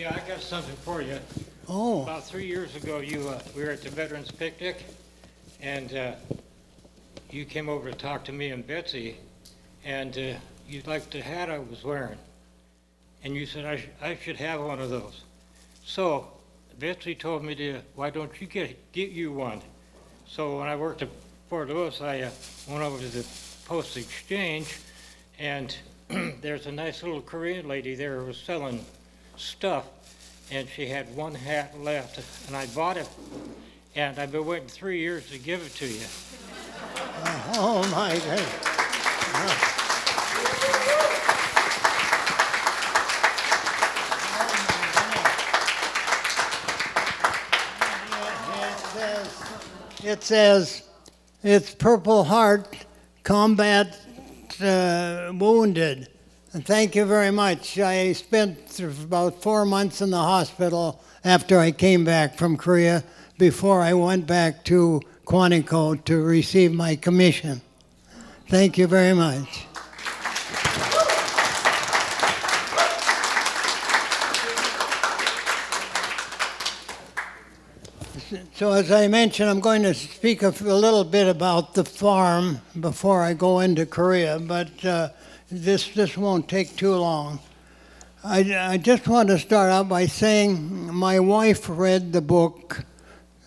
Yeah, I got something for you. Oh, About 3 years ago, we were at the Veterans Picnic, and you came over to talk to me and Betsy, and you liked the hat I was wearing, and you said I should have one of those. So Betsy told me why don't you get you one? So when I worked at Fort Lewis, I went over to the Post Exchange, and there's a nice little Korean lady there who was selling stuff, and she had one hat left, and I bought it, and I've been waiting 3 years to give it to you. oh my goodness. It says, it's Purple Heart Combat Wounded. And thank you very much. I spent about 4 months in the hospital after I came back from Korea before I went back to Quantico to receive my commission. Thank you very much. So as I mentioned, I'm going to speak a little bit about the farm before I go into Korea, but this won't take too long. I just want to start out by saying my wife read the book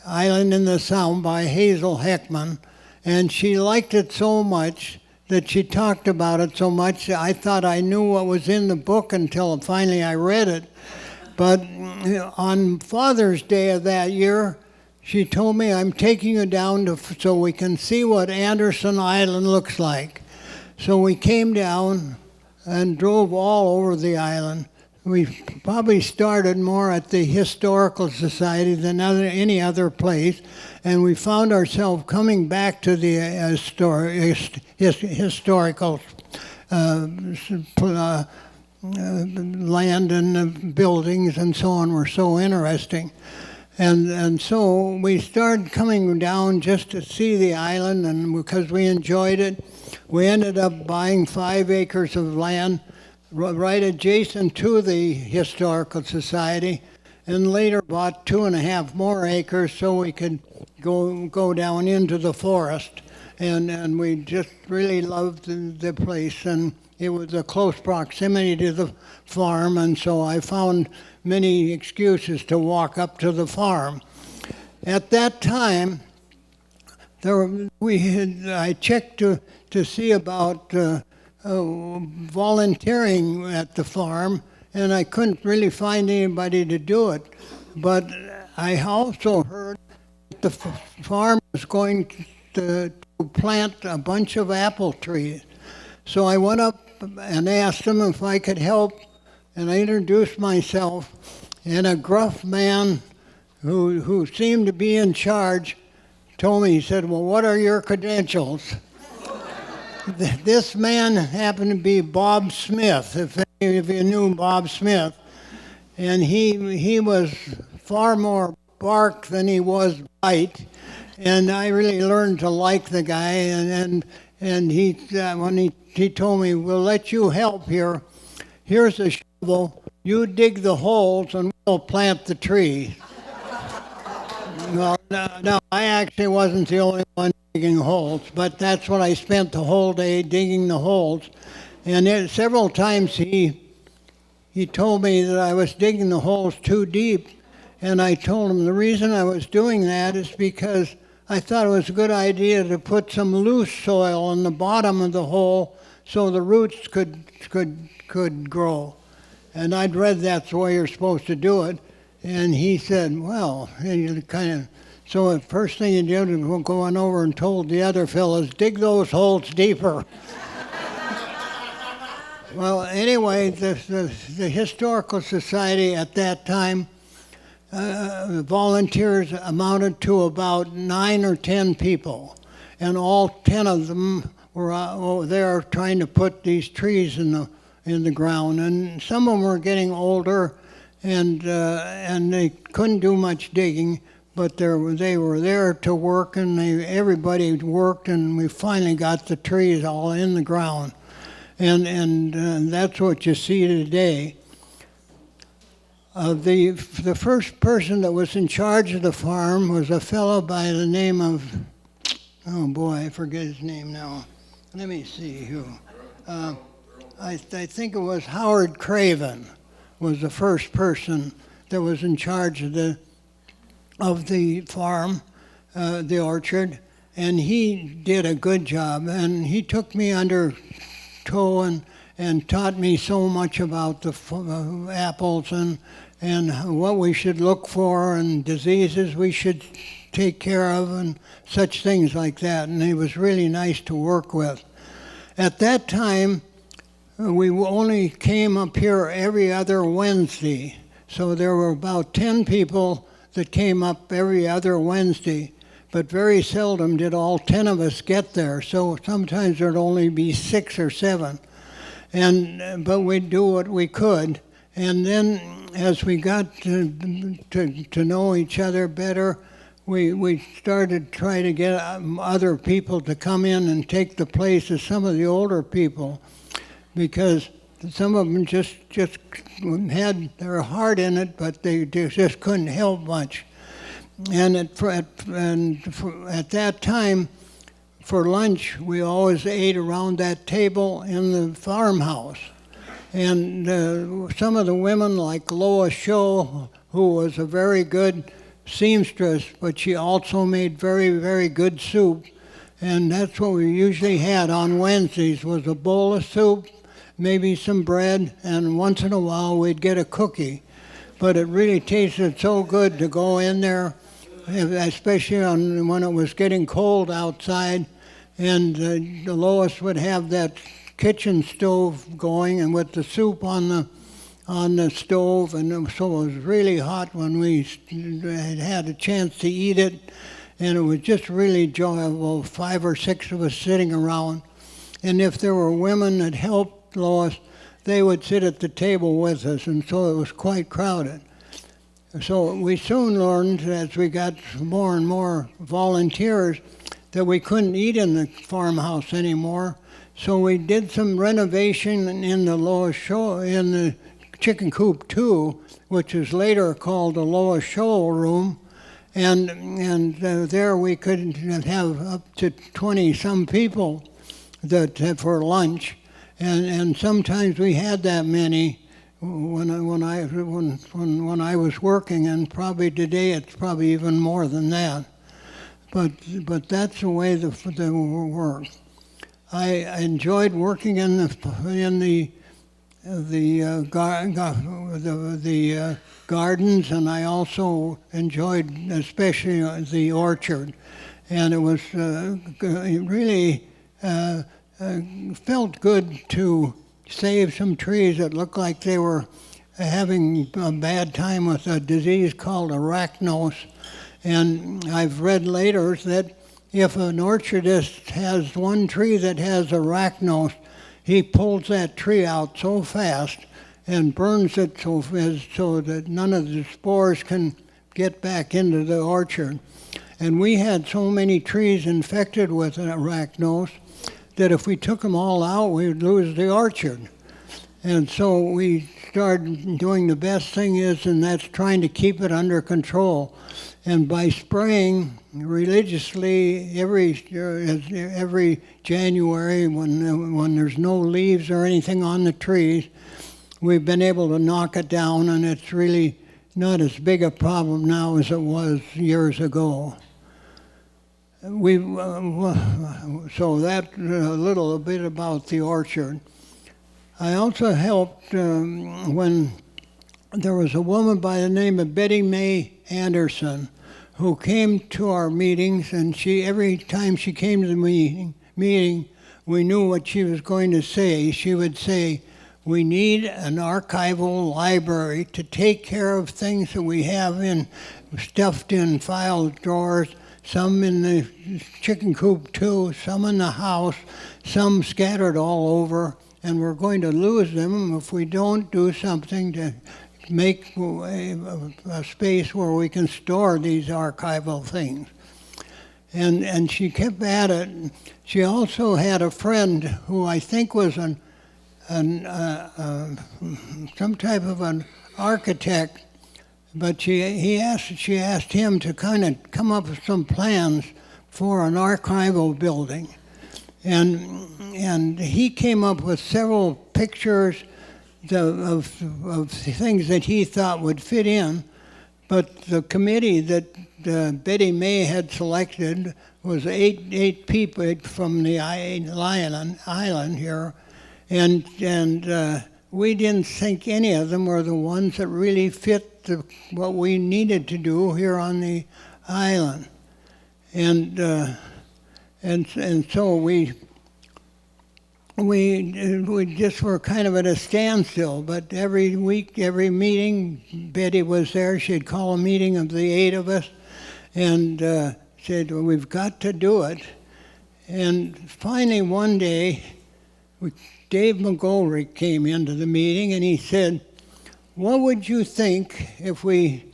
Island in the Sound by Hazel Heckman, and she liked it so much that she talked about it so much I thought I knew what was in the book until finally I read it. But on Father's Day of that year, she told me, I'm taking you down so we can see what Anderson Island looks like. So we came down and drove all over the island. We probably started more at the Historical Society than any other place, and we found ourselves coming back to the historical land and the buildings and so on were so interesting. And so we started coming down just to see the island, and because we enjoyed it, we ended up buying 5 acres of land right adjacent to the Historical Society, and later bought 2.5 more acres so we could go down into the forest. And we just really loved the place, and it was a close proximity to the farm, and so I found many excuses to walk up to the farm. At that time, I checked to see about volunteering at the farm, and I couldn't really find anybody to do it. But I also heard that the farm was going to plant a bunch of apple trees. So I went up and asked them if I could help, and I introduced myself, and a gruff man who seemed to be in charge told me, he said, well, what are your credentials? This man happened to be Bob Smith, if any of you knew Bob Smith, and he was far more bark than he was bite, and I really learned to like the guy, and he when he told me, we'll let you help here. Here's a shovel. You dig the holes, and we'll plant the tree. Well, no, I actually wasn't the only one digging holes, but that's what I spent the whole day digging the holes. And several times he told me that I was digging the holes too deep, and I told him the reason I was doing that is because I thought it was a good idea to put some loose soil on the bottom of the hole so the roots could grow. And I'd read that's the way you're supposed to do it. And he said, well, so the first thing he did was go on over and told the other fellows, dig those holes deeper. Well, anyway, the Historical Society at that time, volunteers amounted to about 9 or 10 people, and all 10 of them were over there trying to put these trees in the ground, and some of them were getting older, and they couldn't do much digging, but they were there to work, and everybody worked, and we finally got the trees all in the ground, and that's what you see today. The first person that was in charge of the farm was a fellow by the name of, oh boy, I forget his name now. Let me see who. I think it was Howard Craven was the first person that was in charge of the farm, the orchard, and he did a good job. And he took me under toe and taught me so much about the apples and what we should look for and diseases we should take care of and such things like that. And he was really nice to work with. At that time, we only came up here every other Wednesday. So there were about 10 people that came up every other Wednesday, but very seldom did all 10 of us get there. So sometimes there'd only be 6 or 7. But we'd do what we could. And then as we got to know each other better, we started trying to get other people to come in and take the place of some of the older people, because some of them just had their heart in it, but they just couldn't help much. And at that time, for lunch, we always ate around that table in the farmhouse. And some of the women, like Lois Shaw, who was a very good seamstress, but she also made very, very good soup. And that's what we usually had on Wednesdays, was a bowl of soup, maybe some bread, and once in a while we'd get a cookie. But it really tasted so good to go in there, especially when it was getting cold outside, and Lois would have that kitchen stove going, and with the soup on the stove, and so it was really hot when we had a chance to eat it, and it was just really enjoyable. 5 or 6 of us sitting around, and if there were women that helped Lois, they would sit at the table with us, and so it was quite crowded. So we soon learned, as we got more and more volunteers, that we couldn't eat in the farmhouse anymore. So we did some renovation in the Lois Show, in the Chicken Coop 2, which was later called the Lois Show Room, and there we could have up to 20-some people for lunch, and sometimes we had that many when I was working, and probably today it's probably even more than that. But that's the way the work. I enjoyed working in the gardens, and I also enjoyed especially the orchard. And it was it really felt good to save some trees that looked like they were having a bad time with a disease called arachnos. And I've read later that if an orchardist has one tree that has arachnos, he pulls that tree out so fast and burns it so that none of the spores can get back into the orchard. And we had so many trees infected with arachnos that if we took them all out, we would lose the orchard. And so we started doing the best thing is, and that's trying to keep it under control. And by spraying religiously every January when there's no leaves or anything on the trees, we've been able to knock it down, and it's really not as big a problem now as it was years ago. So that a little bit about the orchard. I also helped when there was a woman by the name of Betty Mae Anderson who came to our meetings, and every time she came to the meeting, we knew what she was going to say. She would say, "We need an archival library to take care of things that we have stuffed in file drawers, some in the chicken coop too, some in the house, some scattered all over, and we're going to lose them if we don't do something to make a space where we can store these archival things." And she kept at it. She also had a friend who I think was some type of an architect but she asked him to kind of come up with some plans for an archival building. And he came up with several pictures of things that he thought would fit in, but the committee that Betty May had selected was eight people from the island here, and we didn't think any of them were the ones that really fit what we needed to do here on the island, and so we just were kind of at a standstill. But every week, every meeting, Betty was there. She'd call a meeting of the 8 of us and said, well, we've got to do it. And finally one day, Dave McGolrick came into the meeting and he said, what would you think if we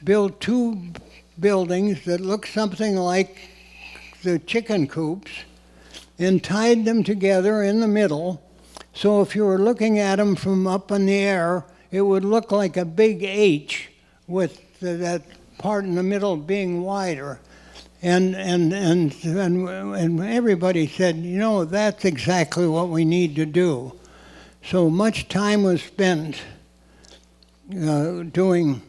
built 2 buildings that look something like the chicken coops and tied them together in the middle, so if you were looking at them from up in the air, it would look like a big H with that part in the middle being wider. And everybody said, you know, that's exactly what we need to do. So much time was spent doing,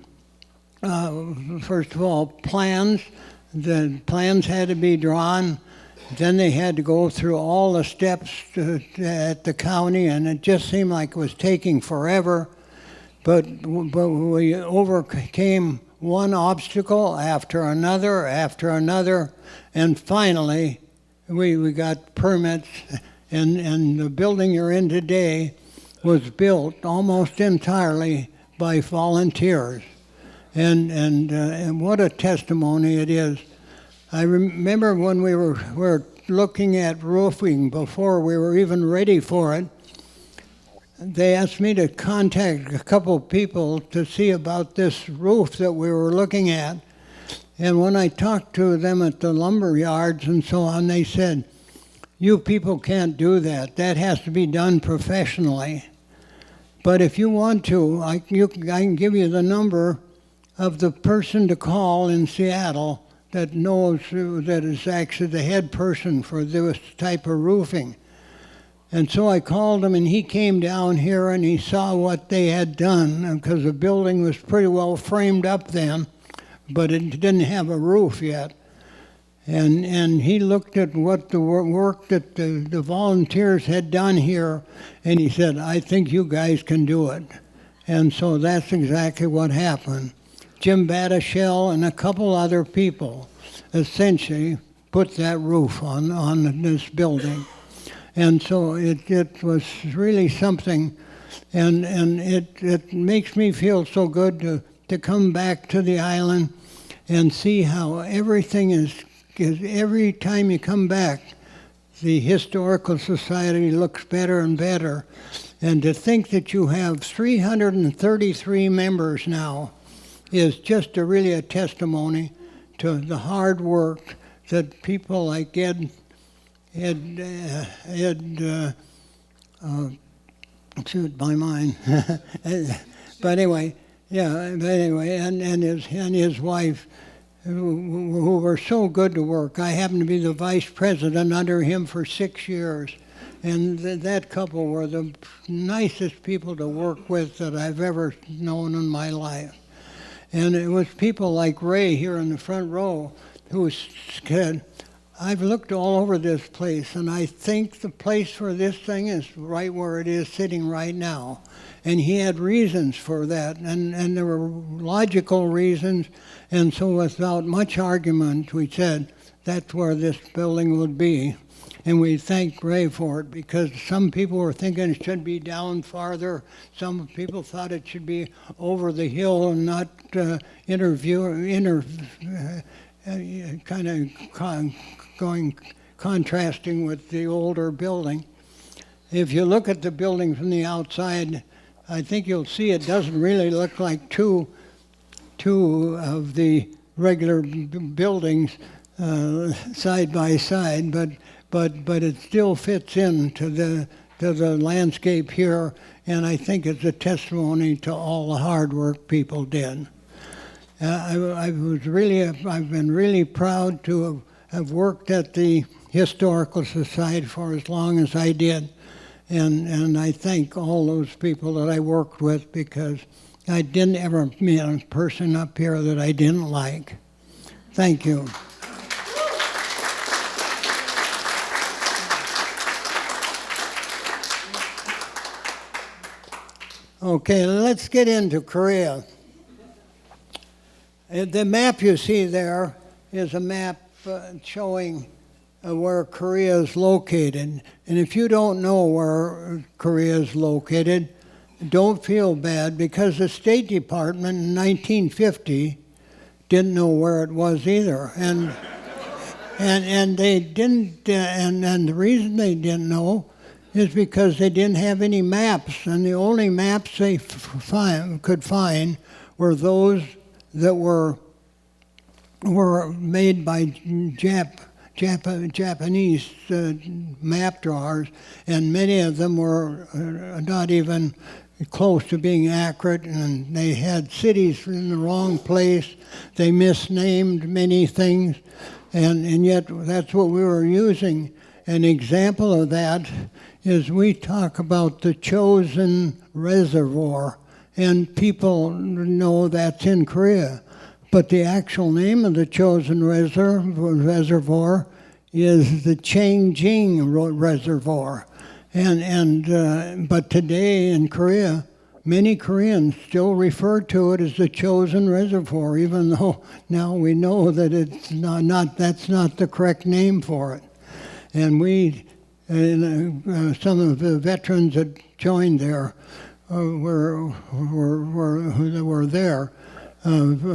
first of all, plans. The plans had to be drawn. Then they had to go through all the steps at the county, and it just seemed like it was taking forever. But we overcame one obstacle after another, and finally we got permits, and the building you're in today was built almost entirely by volunteers. And what a testimony it is. I remember when we were looking at roofing before we were even ready for it, they asked me to contact a couple of people to see about this roof that we were looking at. And when I talked to them at the lumber yards and so on, they said, you people can't do that. That has to be done professionally. But if you want to, I can give you the number of the person to call in Seattle that knows, that is actually the head person for this type of roofing. And so I called him, and he came down here and he saw what they had done, because the building was pretty well framed up then, but it didn't have a roof yet. And he looked at what the work that the volunteers had done here, and he said, I think you guys can do it. And so that's exactly what happened. Jim Batashell and a couple other people essentially put that roof on this building. And so it was really something, and it makes me feel so good to come back to the island and see how everything is every time you come back, the Historical Society looks better and better. And to think that you have 333 members now is just really a testimony to the hard work that people like Ed shoot my mind. But anyway, and his wife, who were so good to work. I happened to be the vice president under him for 6 years, and that couple were the nicest people to work with that I've ever known in my life. And it was people like Ray here in the front row who said, I've looked all over this place, and I think the place for this thing is right where it is sitting right now. And he had reasons for that, and there were logical reasons, and so without much argument, we said that's where this building would be. And we thanked Ray for it, because some people were thinking it should be down farther. Some people thought it should be over the hill and not contrasting with the older building. If you look at the building from the outside, I think you'll see it doesn't really look like two of the regular buildings side by side, but it still fits into the landscape here and I think it's a testimony to all the hard work people did. I've been really proud to have worked at the Historical Society for as long as I did, and I thank all those people that I worked with, because I didn't ever meet a person up here that I didn't like. Thank you. Okay, let's get into Korea. The map you see there is a map showing where Korea is located. And if you don't know where Korea is located, don't feel bad, because the State Department in 1950 didn't know where it was either. And they didn't, and the reason they didn't know is because they didn't have any maps, and the only maps they could find were those that were made by Japanese map drawers, and many of them were not even close to being accurate, and they had cities in the wrong place. They misnamed many things, and yet that's what we were using. An example of that is we talk about the Chosin Reservoir, and people know that's in Korea. But the actual name of the Chosin Reservoir is the Changjing Reservoir. But today in Korea, many Koreans still refer to it as the Chosin Reservoir, even though now we know that it's that's not the correct name for it. And some of the veterans that joined there were there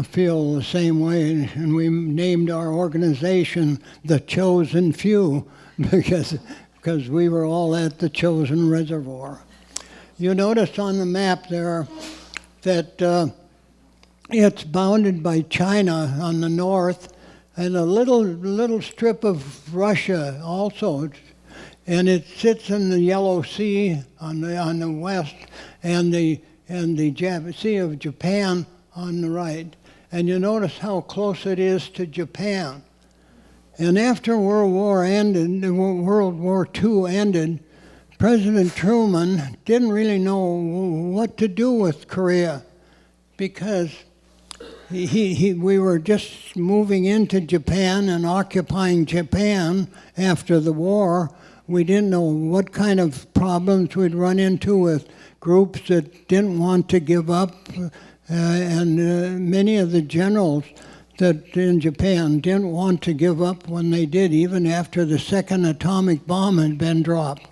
feel the same way, and we named our organization the Chosen Few because we were all at the Chosin Reservoir. You notice on the map there that it's bounded by China on the north, and a little strip of Russia also, and it sits in the Yellow Sea on the west, and the Sea of Japan on the right. And you notice how close it is to Japan. And after World War II ended, President Truman didn't really know what to do with Korea, because we were just moving into Japan and occupying Japan after the war. We didn't know what kind of problems we'd run into with groups that didn't want to give up, and many of the generals that in Japan didn't want to give up when they did, even after the second atomic bomb had been dropped.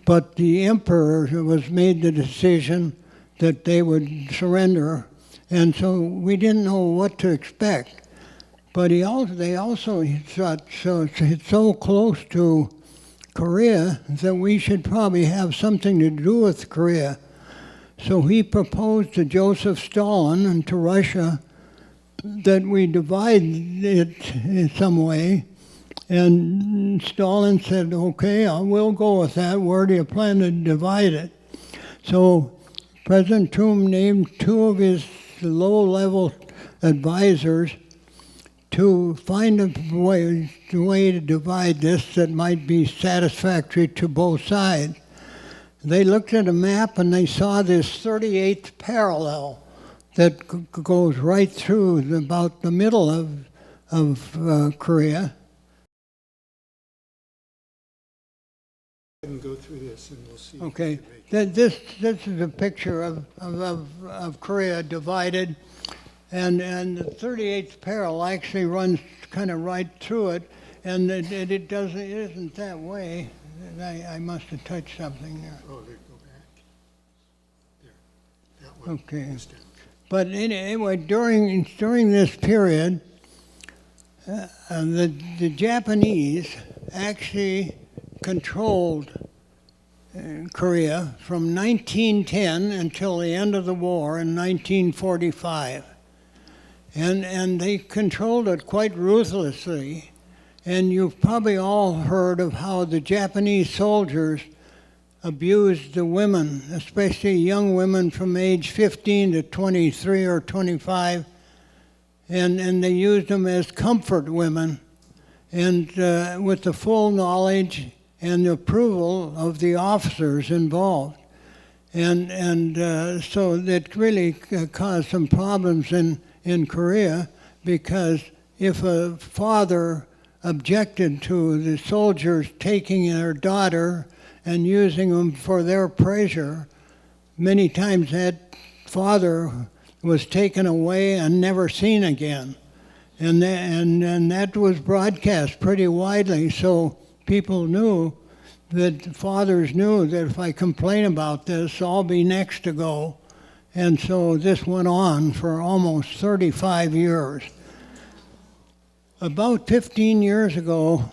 But the emperor made the decision that they would surrender, and so we didn't know what to expect. But they also thought, so it's so close to Korea that we should probably have something to do with Korea. So he proposed to Joseph Stalin and to Russia that we divide it in some way. And Stalin said, okay, I will go with that. Where do you plan to divide it? So President Throm named two of his low-level advisors to find a way to divide this that might be satisfactory to both sides. They looked at a map and they saw this 38th parallel that goes right through about the middle of Korea. And go through this, and we'll see. Okay, this is a picture of Korea divided, and the 38th parallel actually runs kind of right through it, and it isn't that way. I must have touched something there. Oh, there, go back. There, that one. Okay. But anyway, during this period, the Japanese actually controlled Korea from 1910 until the end of the war in 1945. And they controlled it quite ruthlessly. And you've probably all heard of how the Japanese soldiers abused the women, especially young women from age 15 to 23 or 25, and they used them as comfort women, and with the full knowledge and the approval of the officers involved. And so that really caused some problems in Korea, because if a father objected to the soldiers taking their daughter and using them for their pleasure, many times that father was taken away and never seen again. And that was broadcast pretty widely, so people knew, that fathers knew that if I complain about this, I'll be next to go. And so this went on for almost 35 years. About 15 years ago,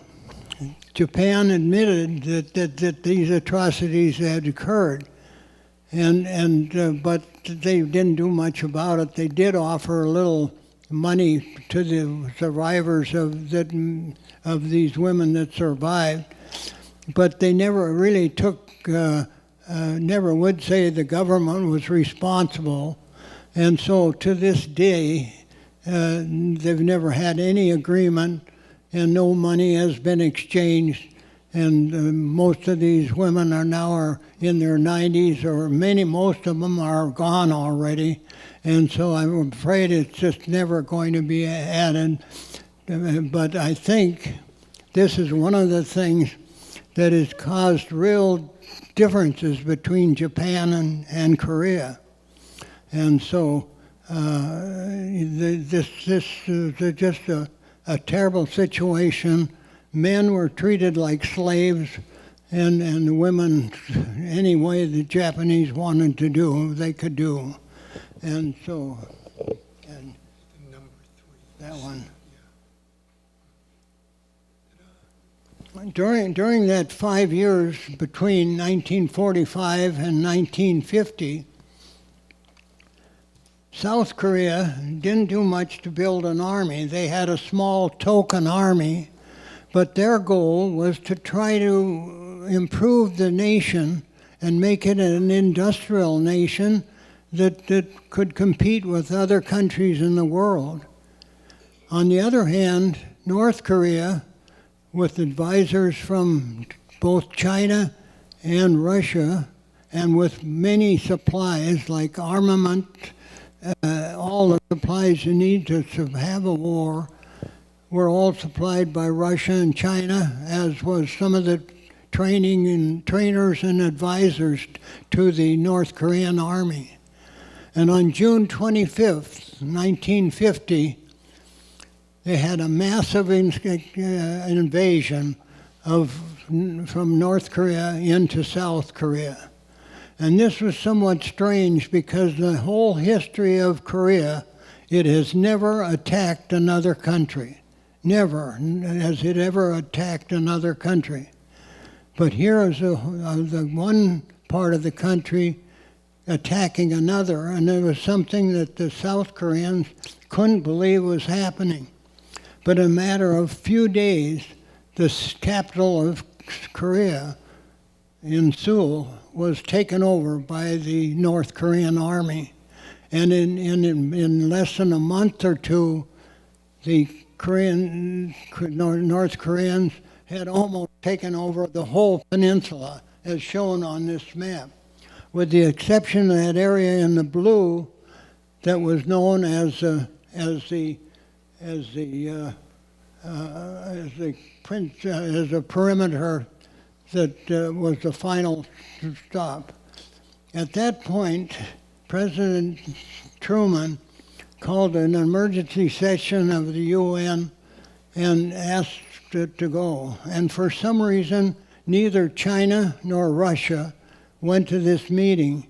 Japan admitted that these atrocities had occurred, but they didn't do much about it. They did offer a little money to the survivors of these women that survived, but they never really never would say the government was responsible. And so to this day, they've never had any agreement, and no money has been exchanged. And most of these women are now in their 90s, or most of them are gone already. And so I'm afraid it's just never going to be added. But I think this is one of the things that has caused real differences between Japan and Korea. And so this is just a terrible situation. Men were treated like slaves, and the women, any way the Japanese wanted to do, they could do. And so, and Number 3. that one. During that 5 years between 1945 and 1950, South Korea didn't do much to build an army. They had a small token army, but their goal was to try to improve the nation and make it an industrial nation that could compete with other countries in the world. On the other hand, North Korea, with advisors from both China and Russia, and with many supplies like armament, all the supplies you need to have a war, were all supplied by Russia and China, as was some of the trainers and advisors to the North Korean army. And on June 25th, 1950, they had a massive invasion from North Korea into South Korea. And this was somewhat strange, because the whole history of Korea, it has never attacked another country. Never has it ever attacked another country. But here is the one part of the country attacking another, and it was something that the South Koreans couldn't believe was happening. But in a matter of few days, the capital of Korea, in Seoul, was taken over by the North Korean army. And in less than a month or two, the North Koreans had almost taken over the whole peninsula, as shown on this map, with the exception of that area in the blue that was known as the perimeter that was the final stop. At that point, President Truman called an emergency session of the UN and asked it to go. And for some reason, neither China nor Russia went to this meeting.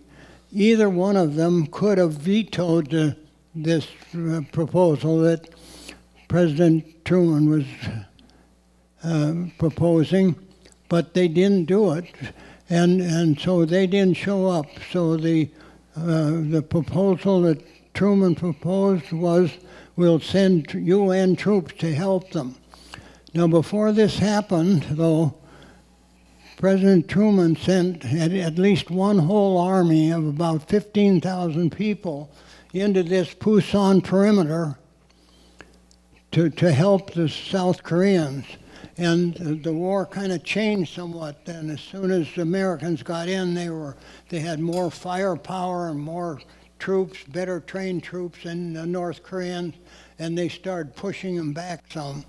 Either one of them could have vetoed this proposal that President Truman was proposing, but they didn't do it, and so they didn't show up. So the proposal that Truman proposed was, we'll send UN troops to help them. Now, before this happened, though, President Truman sent at least one whole army of about 15,000 people into this Pusan perimeter to help the South Koreans. And the war kind of changed somewhat then. As soon as the Americans got in, they had more firepower and more troops, better trained troops than the North Koreans, and they started pushing them back some.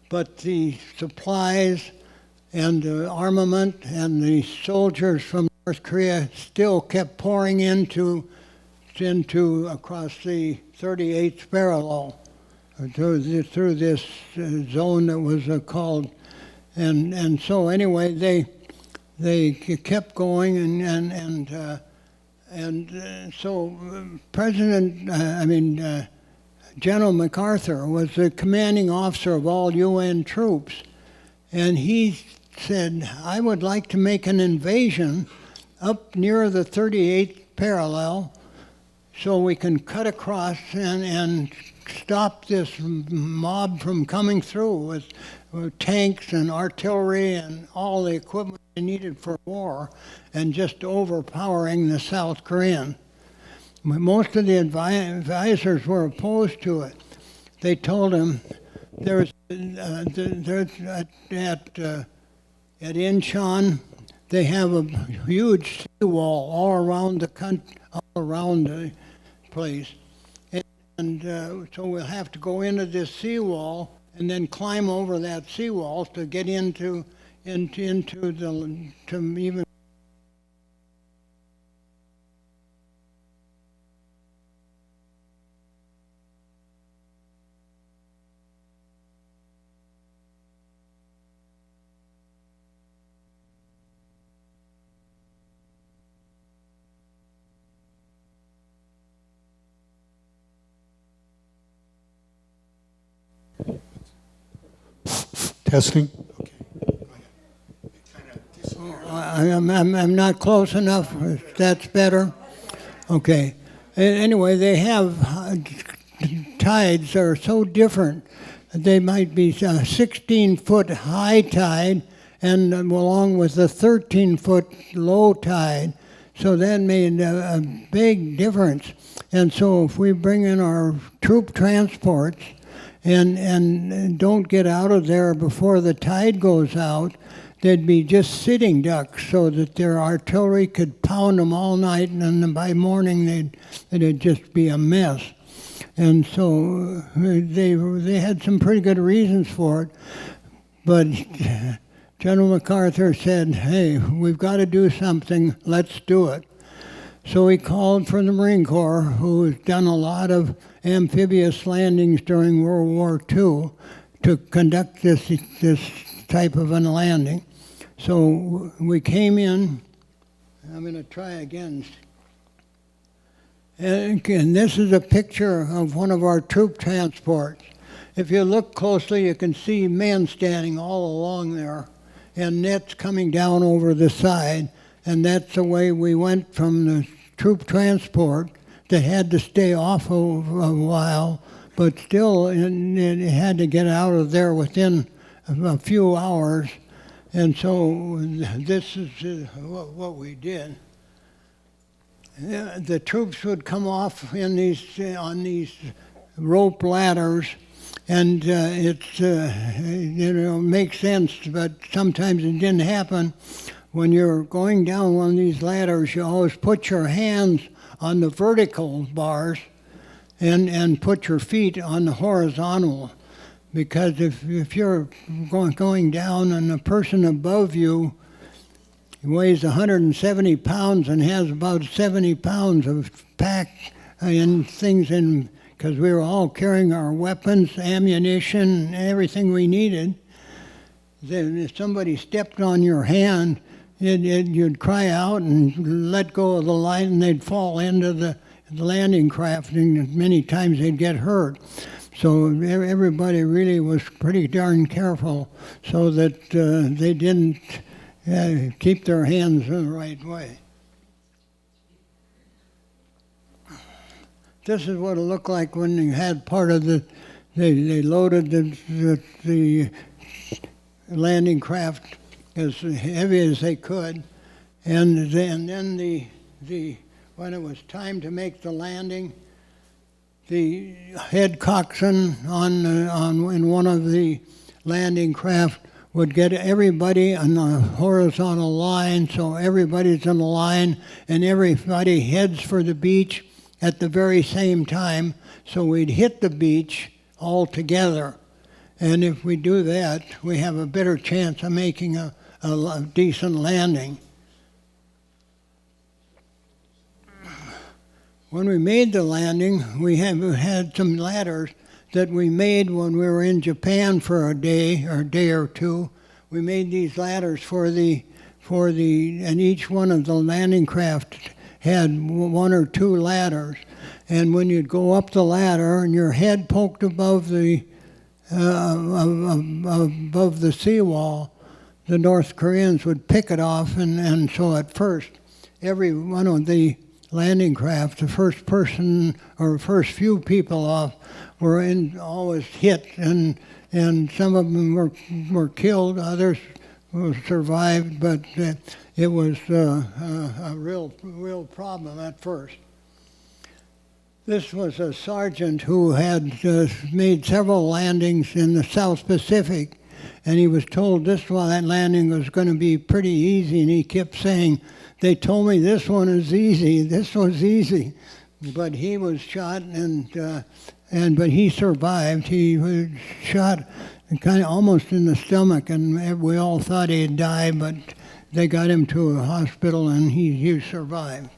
But the supplies and the armament and the soldiers from North Korea still kept pouring into across the 38th parallel through this zone that was called, and so anyway they kept going and so General MacArthur was the commanding officer of all UN troops, and he said, I would like to make an invasion up near the 38th parallel so we can cut across and stop this mob from coming through with tanks and artillery and all the equipment they needed for war and just overpowering the South Koreans. Most of the advisors were opposed to it. They told him there's at Incheon they have a huge seawall all around the place. And so we'll have to go into this seawall and then climb over that seawall to get into the to even. Testing? Okay. I'm not close enough. That's better. Okay. Anyway, they have tides that are so different. They might be 16-foot high tide and along with a 13-foot low tide. So that made a big difference. And so if we bring in our troop transports and don't get out of there before the tide goes out, they'd be just sitting ducks so that their artillery could pound them all night, and then by morning it'd just be a mess. And so they had some pretty good reasons for it. But General MacArthur said, hey, we've got to do something, let's do it. So he called for the Marine Corps, who has done a lot of amphibious landings during World War II, to conduct this type of a landing. So we came in. I'm going to try again. And this is a picture of one of our troop transports. If you look closely, you can see men standing all along there and nets coming down over the side. And that's the way we went from the troop transport that had to stay off a while, but still it had to get out of there within a few hours. And so this is what we did. The troops would come off on these rope ladders, and it makes sense, but sometimes it didn't happen. When you're going down one of these ladders, you always put your hands on the vertical bars and put your feet on the horizontal. Because if you're going down and the person above you weighs 170 pounds and has about 70 pounds of pack and things in, because we were all carrying our weapons, ammunition, everything we needed, then if somebody stepped on your hand, you'd cry out and let go of the line, and they'd fall into the landing craft, and many times they'd get hurt. So everybody really was pretty darn careful so that they didn't keep their hands in the right way. This is what it looked like when you had part of they loaded the landing craft as heavy as they could. And then when it was time to make the landing, the head coxswain in one of the landing craft would get everybody on a horizontal line, so everybody's in a line, and everybody heads for the beach at the very same time, so we'd hit the beach all together. And if we do that, we have a better chance of making a decent landing. When we made the landing, we had some ladders that we made when we were in Japan for a day or two. We made these ladders and each one of the landing craft had one or two ladders. And when you'd go up the ladder and your head poked above the seawall, the North Koreans would pick it off, and so at first, every one of the landing craft, the first person or first few people off were always hit, and some of them were killed, others survived, but it was a real problem at first. This was a sergeant who had made several landings in the South Pacific, and he was told that landing was going to be pretty easy, and he kept saying, "They told me this one is easy. This was easy," but he was shot, but he survived. He was shot kind of almost in the stomach, and we all thought he'd die, but they got him to a hospital, and he survived.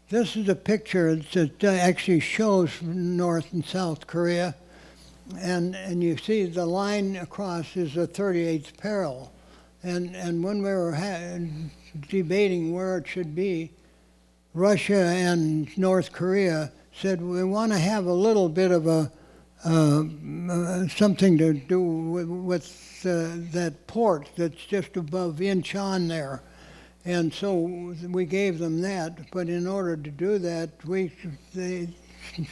This is a picture that actually shows North and South Korea, and you see the line across is the 38th parallel. And when we were debating where it should be, Russia and North Korea said, we want to have a little bit of something to do with that port that's just above Incheon there. And so we gave them that, but in order to do that,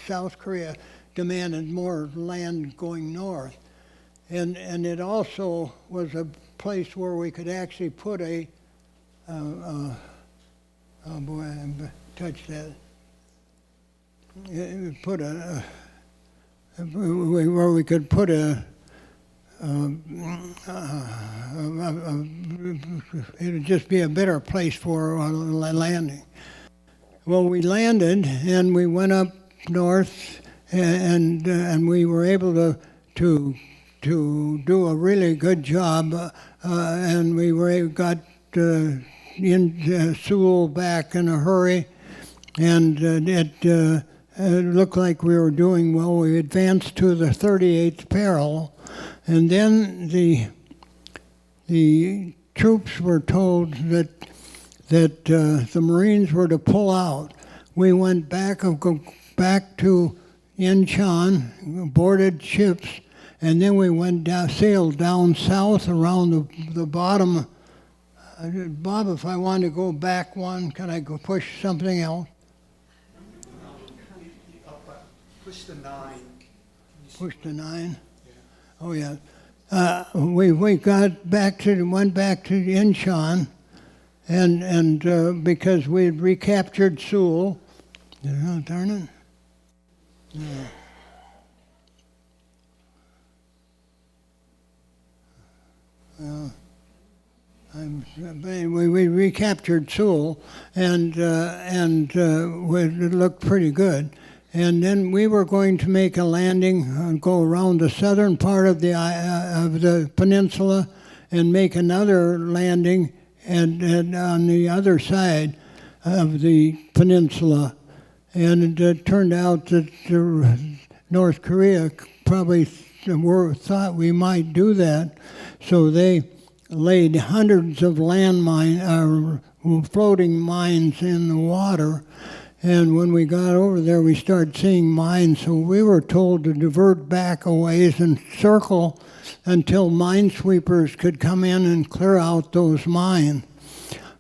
South Korea demanded more land going north. And it also was a place where we could actually put oh boy, I touched that. Put where we could put it would just be a better place for landing. Well, we landed and we went up north, and we were able to do a really good job, and we got in Seoul back in a hurry, and it looked like we were doing well. We advanced to the 38th parallel, and then the troops were told that the Marines were to pull out. We went back to Incheon, boarded ships, and then we sailed down south around the bottom. Bob, if I want to go back one, can I go push something else? Push the 9. Push the 9? Yeah. Oh, yeah. We went back to Incheon, and because we had recaptured Seoul. Darn it. Yeah. We recaptured Seoul, and it looked pretty good. And then we were going to make a landing and go around the southern part of the peninsula and make another landing and on the other side of the peninsula. And it turned out that North Korea probably thought we might do that, so they laid hundreds of floating mines in the water. And when we got over there, we started seeing mines, so we were told to divert back a ways and circle until minesweepers could come in and clear out those mines.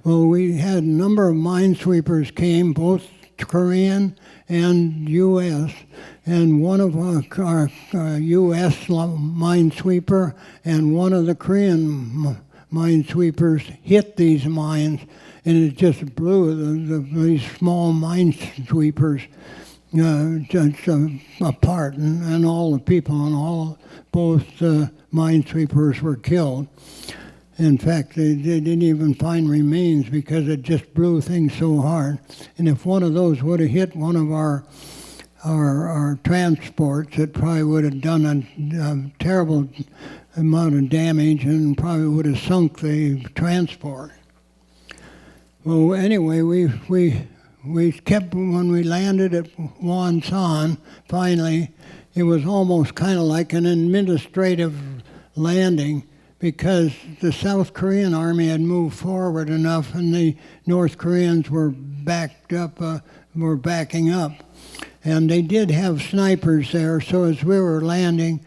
Well, we had a number of minesweepers came, both Korean and U.S. And one of our U.S. minesweeper and one of the Korean minesweepers hit these mines, and it just blew these small minesweepers just apart, and all the people and both minesweepers were killed. In fact, they didn't even find remains because it just blew things so hard. And if one of those would have hit one of our transports, it probably would have done a terrible amount of damage and probably would have sunk the transport. Well, anyway, we kept, when we landed at Wonsan, finally, it was almost kind of like an administrative landing, because the South Korean army had moved forward enough and the North Koreans were backing up. And they did have snipers there, so as we were landing,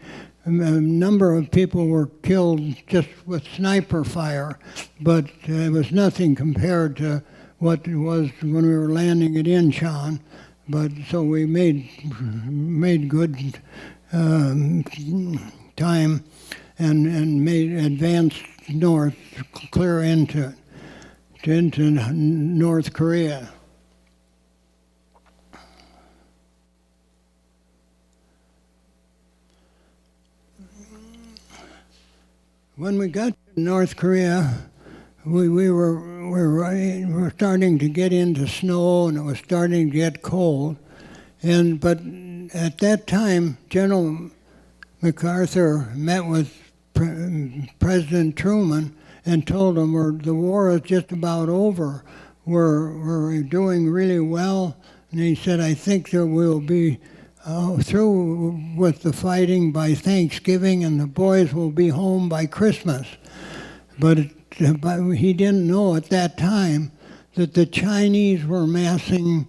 a number of people were killed just with sniper fire, but it was nothing compared to what it was when we were landing at Incheon. But so we made good time and made advanced north, clear into North Korea. When we got to North Korea, we were starting to get into snow, and it was starting to get cold. But at that time, General MacArthur met with President Truman and told him, the war is just about over. We're doing really well. And he said, I think that we'll be through with the fighting by Thanksgiving, and the boys will be home by Christmas. But he didn't know at that time that the Chinese were massing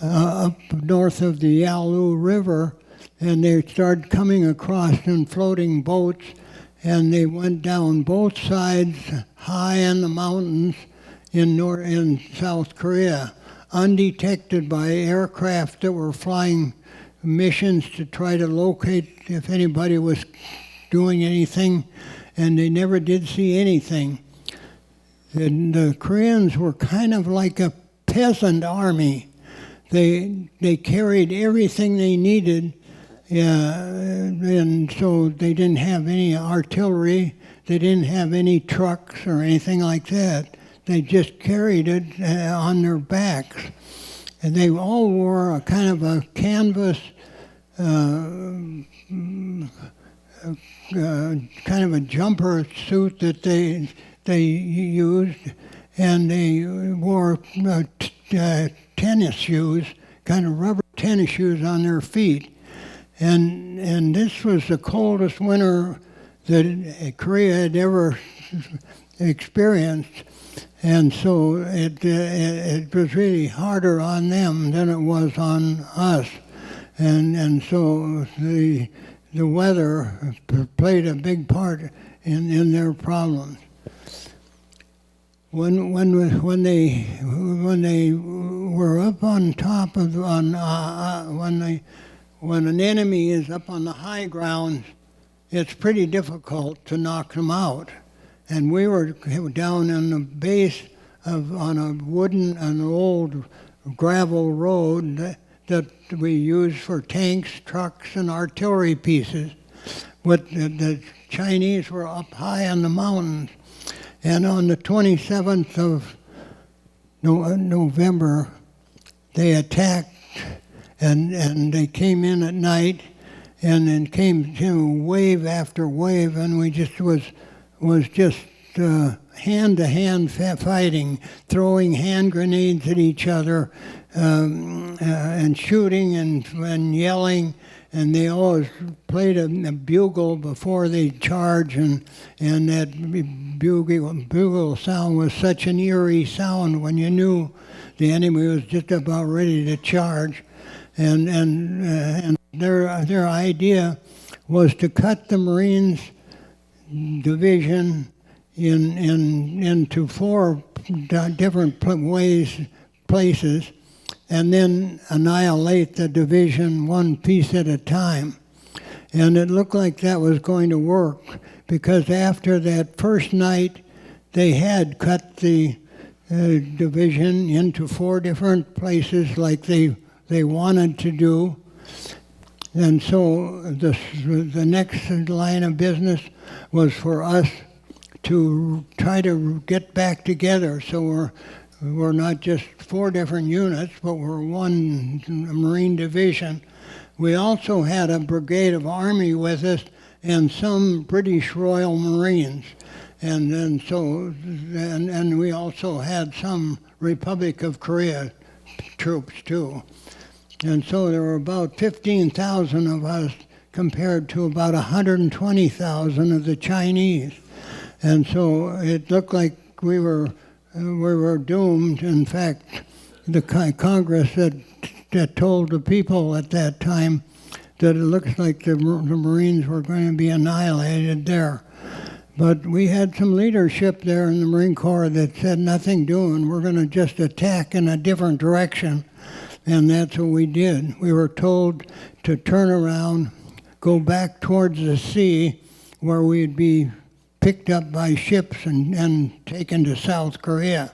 up north of the Yalu River, and they started coming across in floating boats, and they went down both sides high in the mountains in South Korea, undetected by aircraft that were flying missions to try to locate if anybody was doing anything, and they never did see anything. And the Koreans were kind of like a peasant army. They carried everything they needed, and so they didn't have any artillery, they didn't have any trucks or anything like that. They just carried it on their backs. And they all wore a kind of a canvas, kind of a jumper suit that they used, and they wore tennis shoes, kind of rubber tennis shoes on their feet. And this was the coldest winter that Korea had ever experienced. And so it was really harder on them than it was on us. And so the weather played a big part in their problems. When they were up on top of when an enemy is up on the high ground, it's pretty difficult to knock them out. And we were down on the base on an old gravel road that we used for tanks, trucks, and artillery pieces. But the Chinese were up high in the mountains. And on the 27th of November, they attacked, and they came in at night, and then came wave after wave, and we just was just hand-to-hand fighting, throwing hand grenades at each other, and shooting and yelling. And they always played a bugle before they charge, and that bugle sound was such an eerie sound when you knew the enemy was just about ready to charge. And their idea was to cut the Marines division into 4 different places, and then annihilate the division one piece at a time. And it looked like that was going to work, because after that first night, they had cut the division into 4 different places like they wanted to do. And so the next line of business was for us to try to get back together. So we're not just 4 different units, but we're one Marine division. We also had a brigade of Army with us and some British Royal Marines. And we also had some Republic of Korea troops too. And so there were about 15,000 of us compared to about 120,000 of the Chinese. And so it looked like we were doomed. In fact, the Congress had told the people at that time that it looks like the Marines were going to be annihilated there. But we had some leadership there in the Marine Corps that said, nothing doing, we're going to just attack in a different direction. And that's what we did. We were told to turn around, go back towards the sea, where we'd be picked up by ships and taken to South Korea.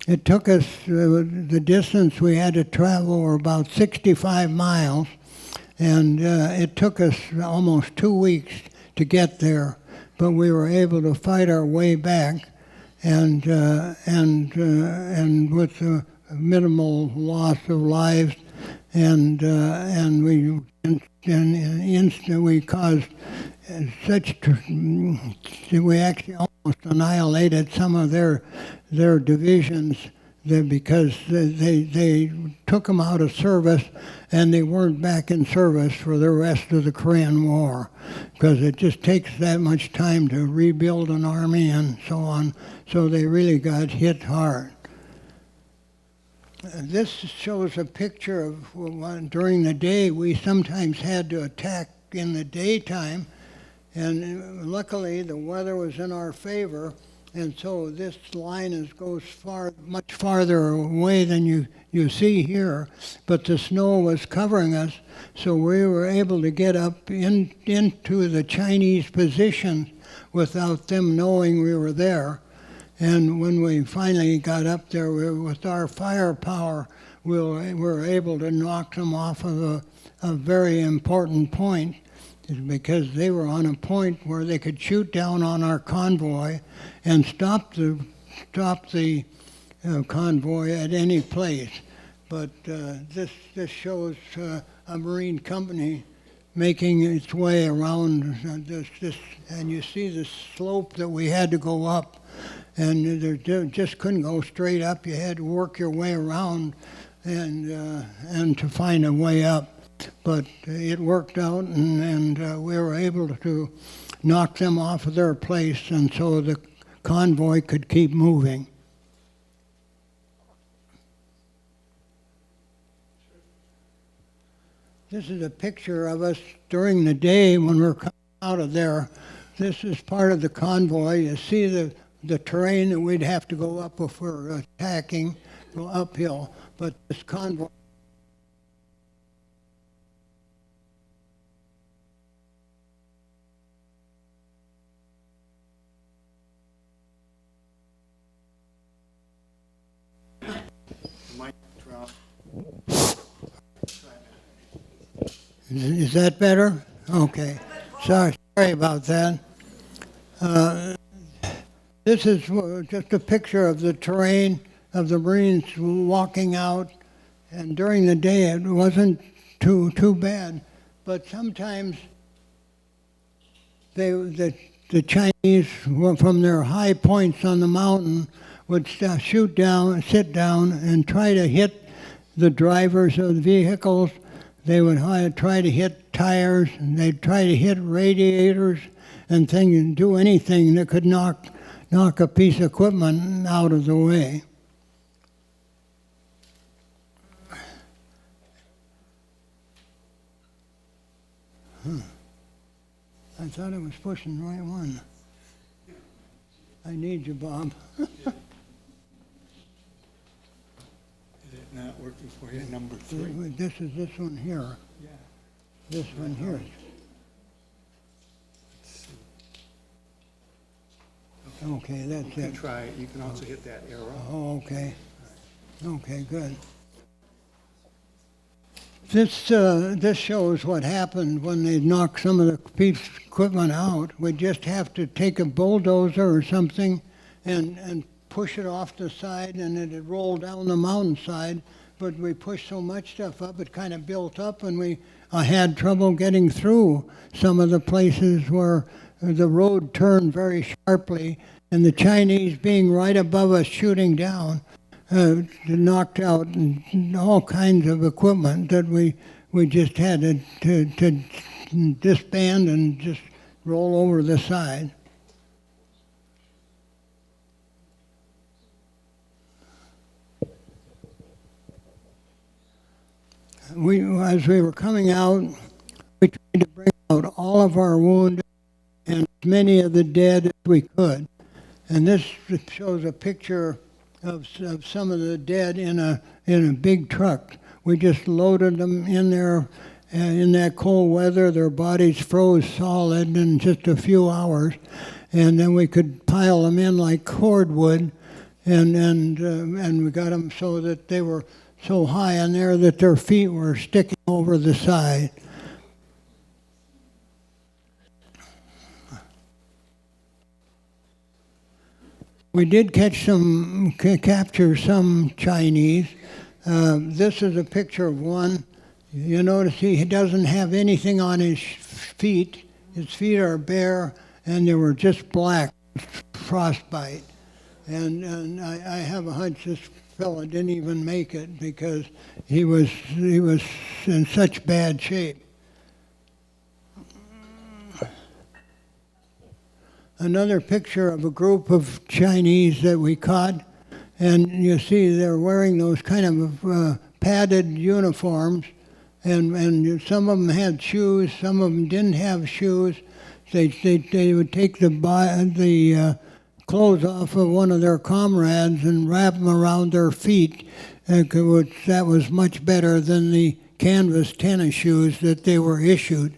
It took us, the distance we had to travel were about 65 miles, and it took us almost 2 weeks to get there. But we were able to fight our way back, and with minimal loss of lives, and we caused we actually almost annihilated some of their divisions because they took them out of service, and they weren't back in service for the rest of the Korean War, because it just takes that much time to rebuild an army and so on. So they really got hit hard. This shows a picture of during the day. We sometimes had to attack in the daytime, and luckily the weather was in our favor. And so this line goes much farther away than you see here, but the snow was covering us, so we were able to get up into the Chinese positions without them knowing we were there. And when we finally got up there, with our firepower, we were able to knock them off of a very important point, because they were on a point where they could shoot down on our convoy and stop the convoy at any place. But this shows a Marine company making its way around this, and you see the slope that we had to go up, and there just couldn't go straight up. You had to work your way around and to find a way up. But it worked out, and we were able to knock them off of their place, and so the convoy could keep moving. This is a picture of us during the day when we're coming out of there. This is part of the convoy. You see the terrain that we'd have to go up if we're attacking, go uphill. But this convoy Is that better? Okay. Sorry about that. This is just a picture of the terrain of the Marines walking out, and during the day it wasn't too bad, but sometimes the Chinese, from their high points on the mountain, would sit down and try to hit the drivers of the vehicles. They would try to hit tires, and they'd try to hit radiators and things, and do anything that could knock a piece of equipment out of the way. I thought I was pushing the right one. I need you, Bob. Did it not work looking for here, number 3. This is this one here. Yeah. This one here. Let's see. Okay, that's You can it. try it. You can also hit that arrow. Oh, okay. Okay, good. This shows what happened when they knocked some of the piece equipment out. We just have to take a bulldozer or something and push it off the side, and it'd roll down the mountainside. But we pushed so much stuff up, it kind of built up, and I had trouble getting through some of the places where the road turned very sharply, and the Chinese being right above us shooting down, knocked out all kinds of equipment that we just had to disband and just roll over the side. As we were coming out, we tried to bring out all of our wounded and as many of the dead as we could. And this shows a picture of some of the dead in a big truck. We just loaded them in there in that cold weather. Their bodies froze solid in just a few hours, and then we could pile them in like cordwood, and we got them so that they were so high in there that their feet were sticking over the side. We did capture some Chinese. This is a picture of one. You notice he doesn't have anything on his feet. His feet are bare, and they were just black, frostbite. And I have a hunch this fella didn't even make it because he was in such bad shape. Another picture of a group of Chinese that we caught, and you see they're wearing those kind of padded uniforms, and some of them had shoes, some of them didn't have shoes. They would take the clothes off of one of their comrades and wrap them around their feet. That was much better than the canvas tennis shoes that they were issued.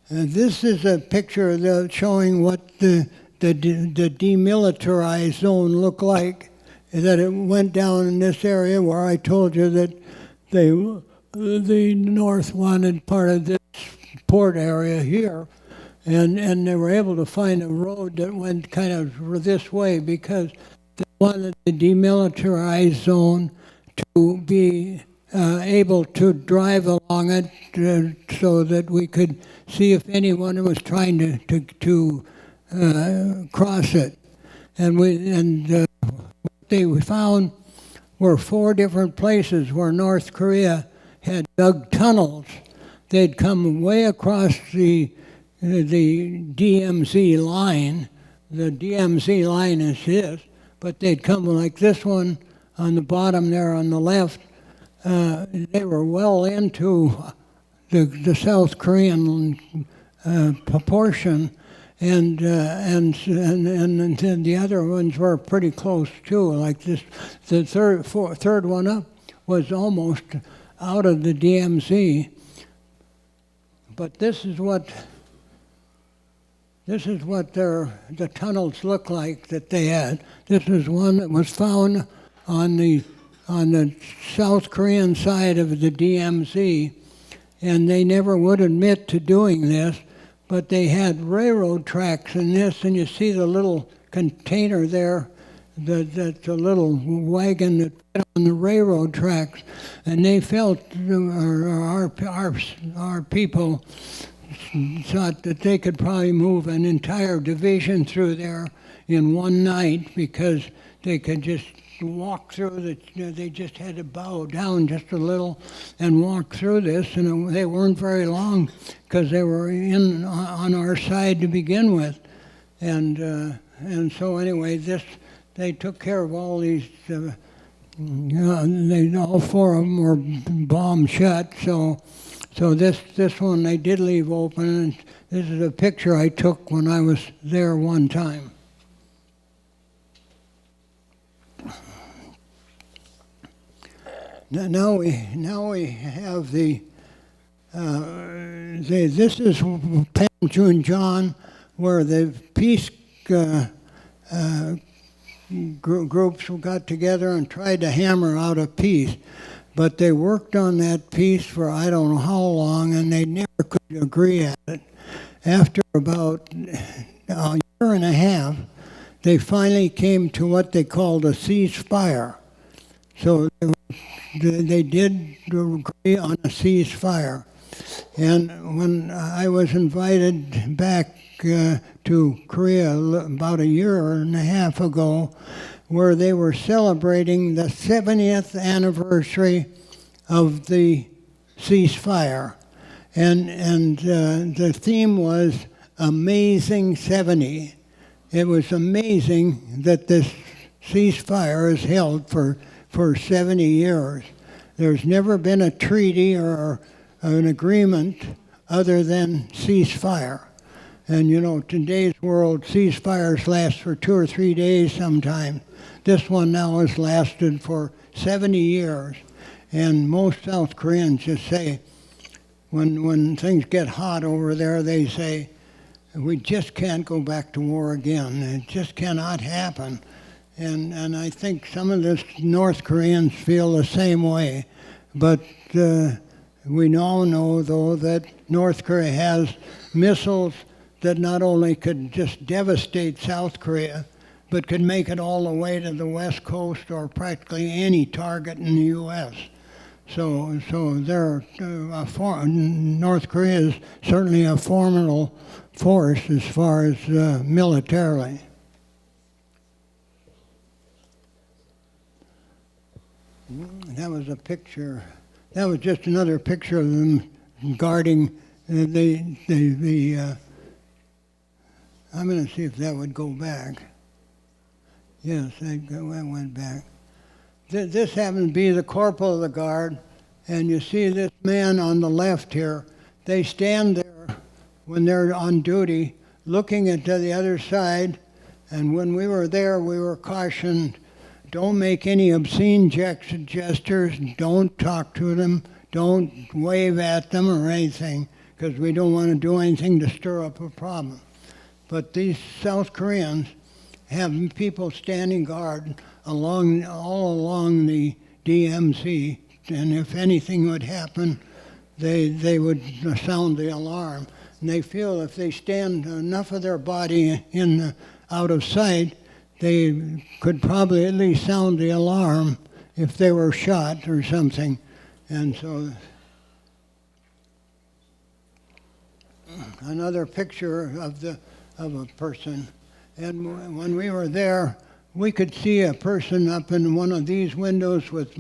This is a picture showing what the demilitarized zone looked like. That it went down in this area where I told you that the North wanted part of this port area here, and they were able to find a road that went kind of this way because they wanted the demilitarized zone to be able to drive along it so that we could see if anyone was trying to cross it. And what they found were 4 different places where North Korea had dug tunnels. They'd come way across the DMZ line. The DMZ line is this, but they'd come like this one on the bottom there on the left. They were well into the South Korean proportion, and then the other ones were pretty close too. Like this, the third one up was almost out of the DMZ. But this is what the tunnels look like that they had. This is one that was found on the South Korean side of the DMZ, and they never would admit to doing this, but they had railroad tracks in this, and you see the little container there, that's a little wagon that fit on the railroad tracks, and they felt, our people thought that they could probably move an entire division through there in one night because they could just walk through they just had to bow down just a little and walk through this, and they weren't very long because they were on our side to begin with, and so anyway, they took care of all these. All 4 of them were bombed shut. So this one they did leave open, and this is a picture I took when I was there one time. Now we have this is Panmunjom, where the peace groups got together and tried to hammer out a peace. But they worked on that peace for I don't know how long, and they never could agree at it. After about a year and a half, they finally came to what they called a ceasefire. So they did agree on a ceasefire. And when I was invited back to Korea about a year and a half ago, where they were celebrating the 70th anniversary of the ceasefire. And the theme was Amazing 70. It was amazing that this ceasefire is held for 70 years. There's never been a treaty or an agreement other than ceasefire. And you know, today's world, ceasefires last for 2 or 3 days sometimes. This one now has lasted for 70 years. And most South Koreans just say, when things get hot over there, they say, we just can't go back to war again. It just cannot happen. And I think some of the North Koreans feel the same way. But we now know, though, that North Korea has missiles that not only could just devastate South Korea, but could make it all the way to the West Coast or practically any target in the U.S. So they're North Korea is certainly a formidable force as far as militarily. That was a picture. That was just another picture of them guarding the I'm going to see if that would go back. Yes, that went back. This happens to be the corporal of the guard, and you see this man on the left here. They stand there when they're on duty, looking at the other side, and when we were there, we were cautioned, don't make any obscene gestures, don't talk to them, don't wave at them or anything, because we don't want to do anything to stir up a problem. But these South Koreans have people standing guard all along the DMZ, and if anything would happen, they would sound the alarm. And they feel if they stand enough of their body out of sight, they could probably at least sound the alarm if they were shot or something. And so another picture of a person. And when we were there, we could see a person up in one of these windows with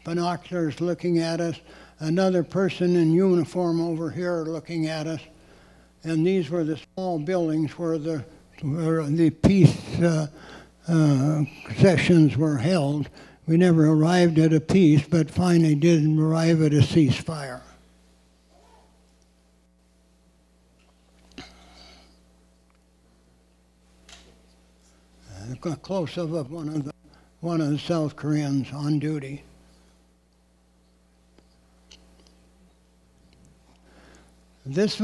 binoculars looking at us, another person in uniform over here looking at us. And these were the small buildings where the peace sessions were held. We never arrived at a peace, but finally did arrive at a ceasefire. A close-up of one of the South Koreans on duty. This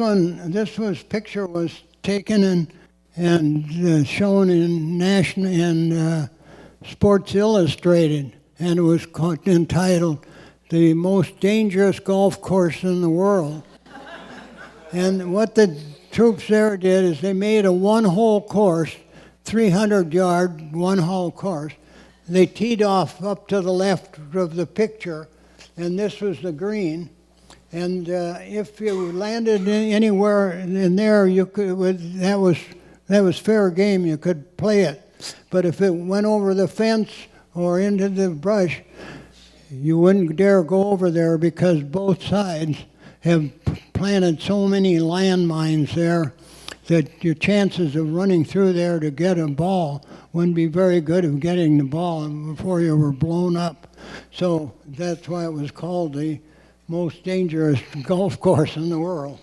picture was taken and shown in Sports Illustrated, and it was entitled "The Most Dangerous Golf Course in the World." And what the troops there did is they made a one-hole course, 300-yard one-hole course. They teed off up to the left of the picture, and this was the green. And if you landed anywhere in there, you could. That was fair game. You could play it. But if it went over the fence or into the brush, you wouldn't dare go over there because both sides have planted so many landmines there that your chances of running through there to get a ball wouldn't be very good of getting the ball before you were blown up. So that's why it was called the most dangerous golf course in the world.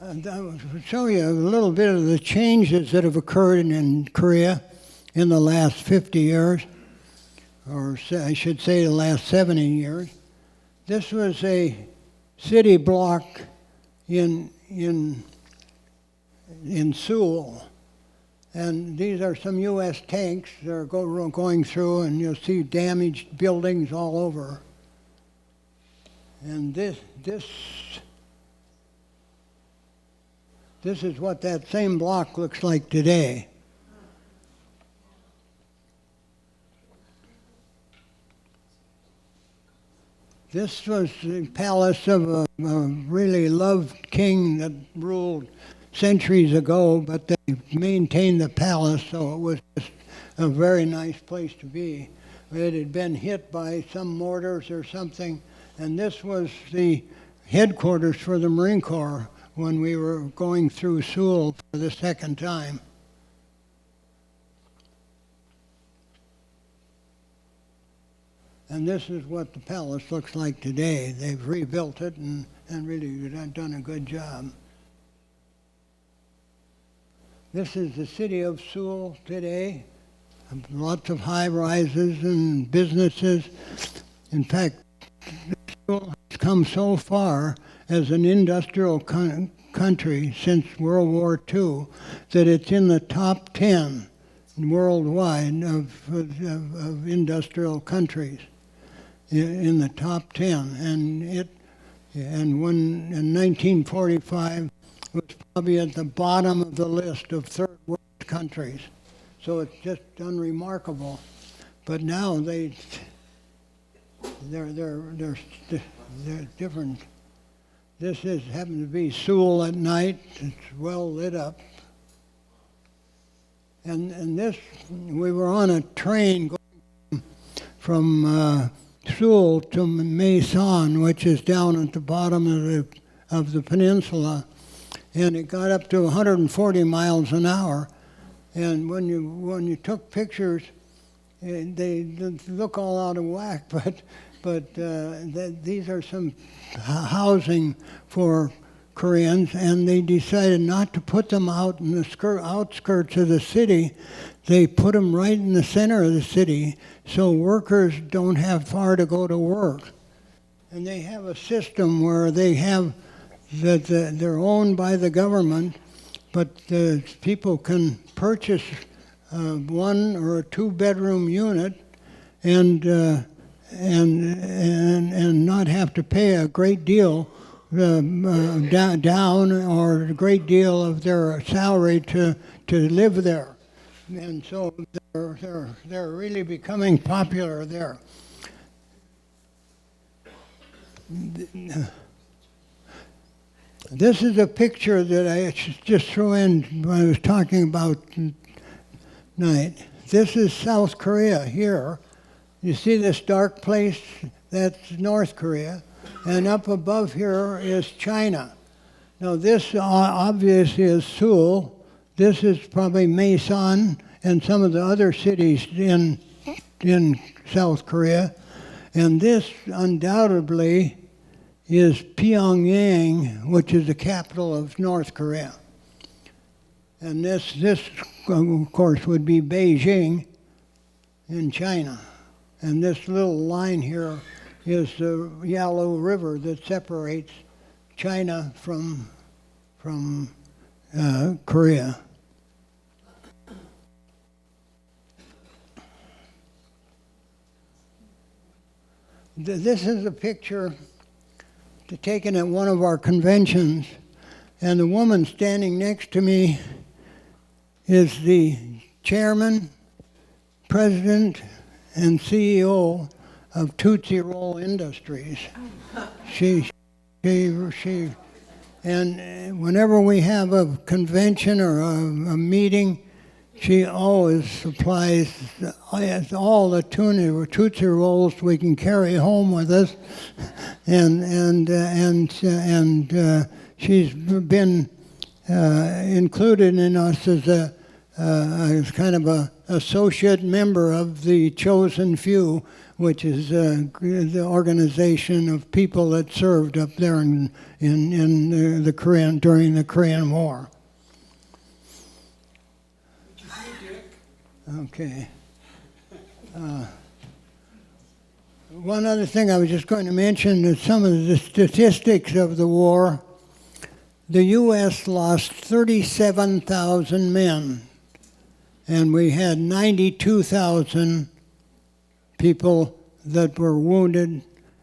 And I will show you a little bit of the changes that have occurred in Korea. in the last 50 years, or I should say the last 70 years. This was a city block in Seoul. And these are some U.S. tanks that are going through, and you'll see damaged buildings all over. And this is what that same block looks like today. This was the palace of a really loved king that ruled centuries ago, but they maintained the palace, so it was just a very nice place to be. It had been hit by some mortars or something, and this was the headquarters for the Marine Corps when we were going through Seoul for the second time. And this is what the palace looks like today. They've rebuilt it and really done a good job. This is the city of Seoul today. Lots of high rises and businesses. In fact, Seoul has come so far as an industrial country since World War II that it's in the top 10 worldwide of industrial countries. In the top 10, and when in 1945 was probably at the bottom of the list of third world countries. So it's just unremarkable. But now they're different. This happens to be Seoul at night. It's well lit up. And this, we were on a train going from Seoul to Maison, which is down at the bottom of the peninsula, and it got up to 140 miles an hour. And when you took pictures, they look all out of whack. But these are some housing for Koreans, and they decided not to put them out in the outskirts of the city. They put them right in the center of the city, so workers don't have far to go to work. And they have a system where they have that they're owned by the government, but people can purchase one or a two-bedroom unit and not have to pay a great deal down or a great deal of their salary to live there. And so they're really becoming popular there. This is a picture that I just threw in when I was talking about tonight. This is South Korea here. You see this dark place? That's North Korea. And up above here is China. Now this obviously is Seoul. This is probably Maison and some of the other cities in South Korea. And this undoubtedly is Pyongyang, which is the capital of North Korea. And this of course, would be Beijing in China. And this little line here is the Yalu River that separates China from Korea. This is a picture taken at one of our conventions, and the woman standing next to me is the chairman, president, and CEO of Tootsie Roll Industries. And whenever we have a convention or a meeting, she always supplies all the Tootsie Rolls we can carry home with us, and she's been included in us as kind of a associate member of the Chosen Few, which is the organization of people that served up there in the Korean during the Korean War. Okay. One other thing I was just going to mention is some of the statistics of the war. The U.S. lost 37,000 men, and we had 92,000 people that were wounded,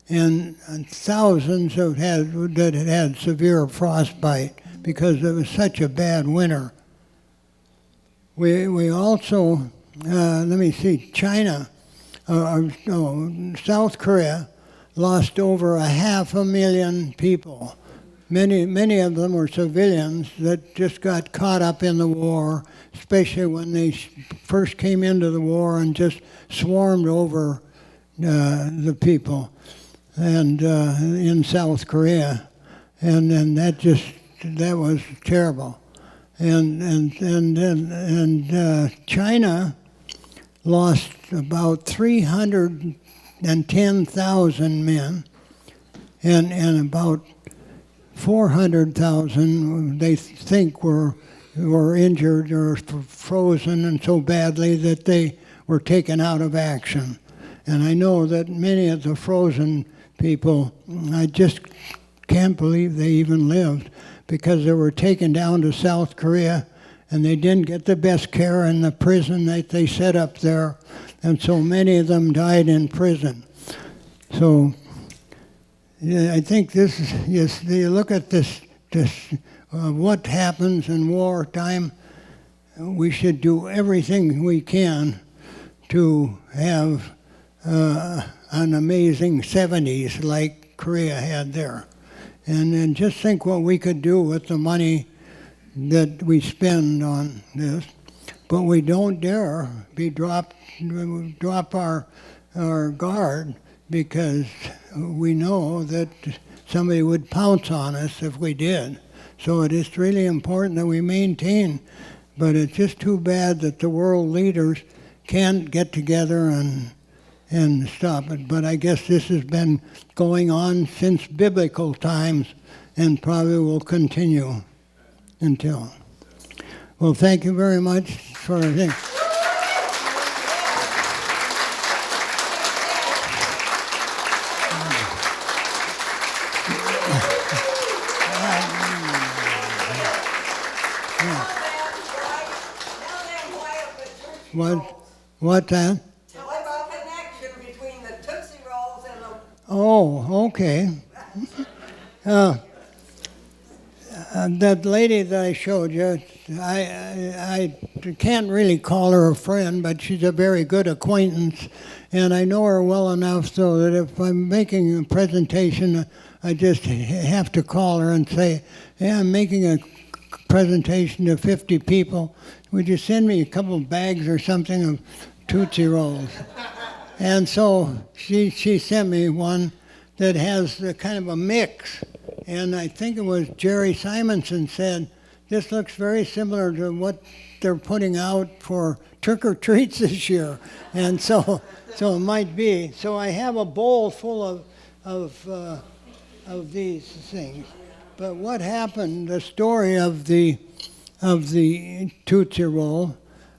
and thousands that had severe frostbite because it was such a bad winter. We also, China, South Korea lost over 500,000 people. Many of them were civilians that just got caught up in the war, especially when they first came into the war and just swarmed over the people and in South Korea, and that was terrible. And China lost about 310,000 men, and about 400,000 they think were injured or frozen and so badly that they were taken out of action. And I know that many of the frozen people, I just can't believe they even lived, because they were taken down to South Korea and they didn't get the best care in the prison that they set up there, and so many of them died in prison. So yeah, I think this is, yes, you look at this what happens in wartime, we should do everything we can to have an amazing 70s like Korea had there. And just think what we could do with the money that we spend on this. But we don't dare drop our guard, because we know that somebody would pounce on us if we did. So it is really important that we maintain, but it's just too bad that the world leaders can't get together and stop it. But I guess this has been going on since biblical times and probably will continue until. Well, thank you very much for everything. What's that? Tell about the connection between the Tootsie Rolls and the... Oh, okay. That lady that I showed you, I can't really call her a friend, but she's a very good acquaintance, and I know her well enough so that if I'm making a presentation, I just have to call her and say, hey, I'm making a presentation to 50 people. Would you send me a couple of bags or something of Tootsie Rolls? And so she sent me one that has a kind of a mix. And I think it was Jerry Simonson said, this looks very similar to what they're putting out for trick-or-treats this year. And so it might be. So I have a bowl full of these things. But what happened, the story of the Tootsie Roll,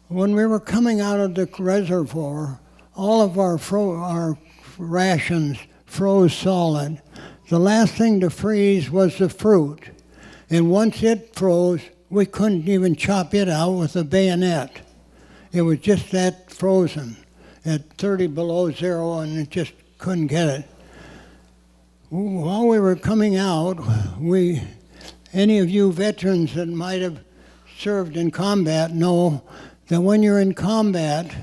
when we were coming out of the reservoir, all of our rations froze solid. The last thing to freeze was the fruit. And once it froze, we couldn't even chop it out with a bayonet. It was just that frozen at 30 below zero, and it just couldn't get it. While we were coming out, any of you veterans that might have served in combat know that when you're in combat,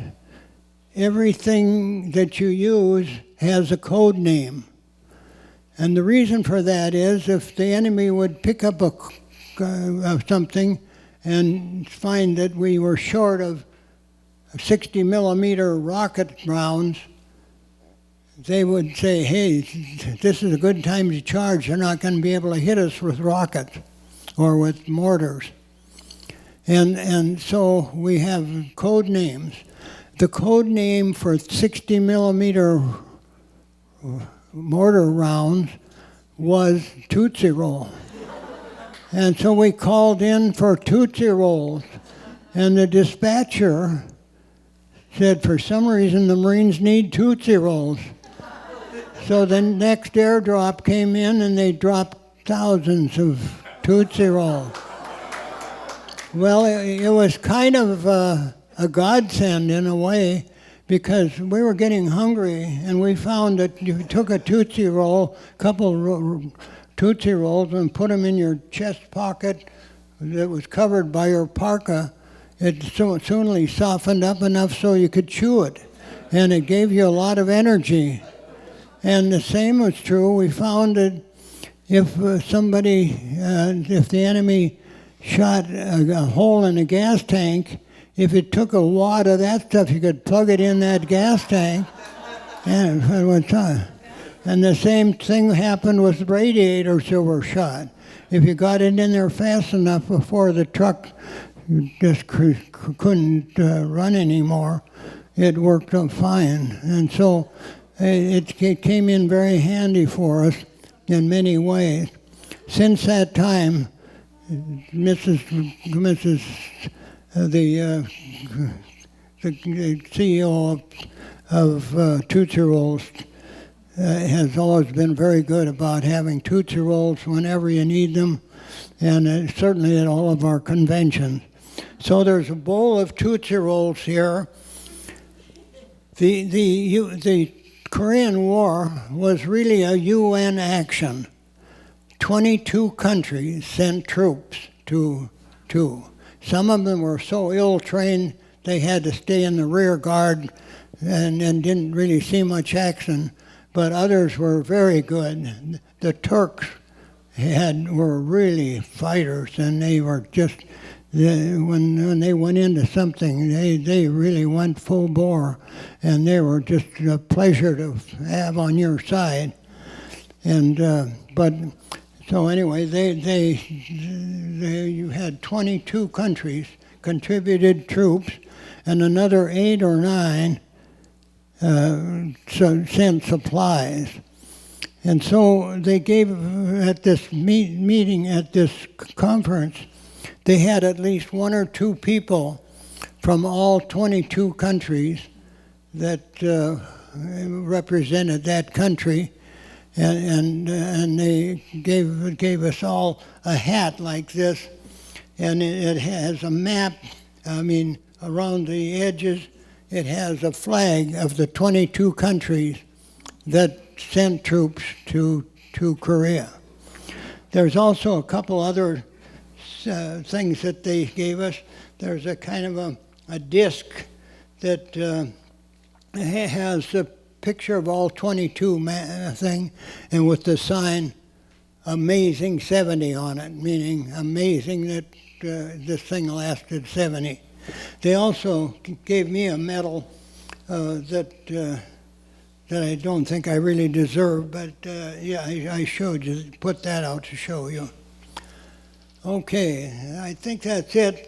everything that you use has a code name. And the reason for that is if the enemy would pick up something and find that we were short of 60 millimeter rocket rounds, they would say, hey, this is a good time to charge. They're not going to be able to hit us with rockets or with mortars. And so we have code names. The code name for 60 millimeter mortar rounds was Tootsie Roll. And so we called in for Tootsie Rolls. And the dispatcher said for some reason the Marines need Tootsie Rolls. So the next airdrop came in and they dropped thousands of Tootsie Rolls. Well, it was kind of a godsend in a way, because we were getting hungry and we found that if you took a Tootsie Roll, Tootsie Rolls, and put them in your chest pocket that was covered by your parka, it soonly softened up enough so you could chew it, and it gave you a lot of energy. And the same was true. We found that if if the enemy shot a hole in a gas tank, if it took a wad of that stuff, you could plug it in that gas tank. And the same thing happened with radiators that were shot. If you got it in there fast enough before the truck just couldn't run anymore, it worked out fine. And so it came in very handy for us in many ways. Since that time, the CEO of Tootsie Rolls has always been very good about having Tootsie Rolls whenever you need them, and certainly at all of our conventions. So there's a bowl of Tootsie Rolls here. The Korean War was really a UN action. 22 countries sent troops to. Some of them were so ill-trained they had to stay in the rear guard and didn't really see much action, but others were very good. The Turks were really fighters, and they were just, when they went into something, they really went full bore, and they were just a pleasure to have on your side. And so anyway, you had 22 countries contributed troops, and another 8 or 9 sent supplies. And so they gave, at this meeting, at this conference, they had at least 1 or 2 people from all 22 countries that represented that country. And they gave us all a hat like this, and it has a map. Around the edges, it has a flag of the 22 countries that sent troops to Korea. There's also a couple other things that they gave us. There's a kind of a disc that has a picture of all 22 thing, and with the sign Amazing 70 on it, meaning amazing that this thing lasted 70. They also gave me a medal that I don't think I really deserve, but I showed you, put that out to show you. Okay, I think that's it.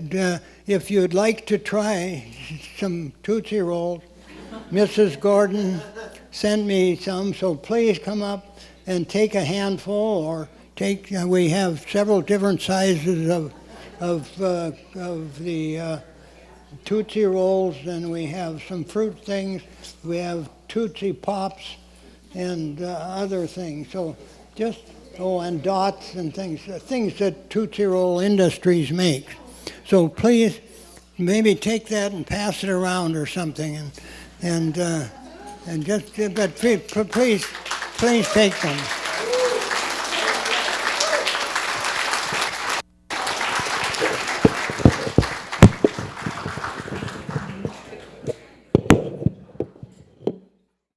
If you'd like to try some Tootsie Rolls, Mrs. Gordon sent me some, so please come up and take a handful, or take. We have several different sizes of the Tootsie Rolls, and we have some fruit things. We have Tootsie Pops and other things. So just and dots and things that Tootsie Roll Industries makes. So please, maybe take that and pass it around or something, but please take them.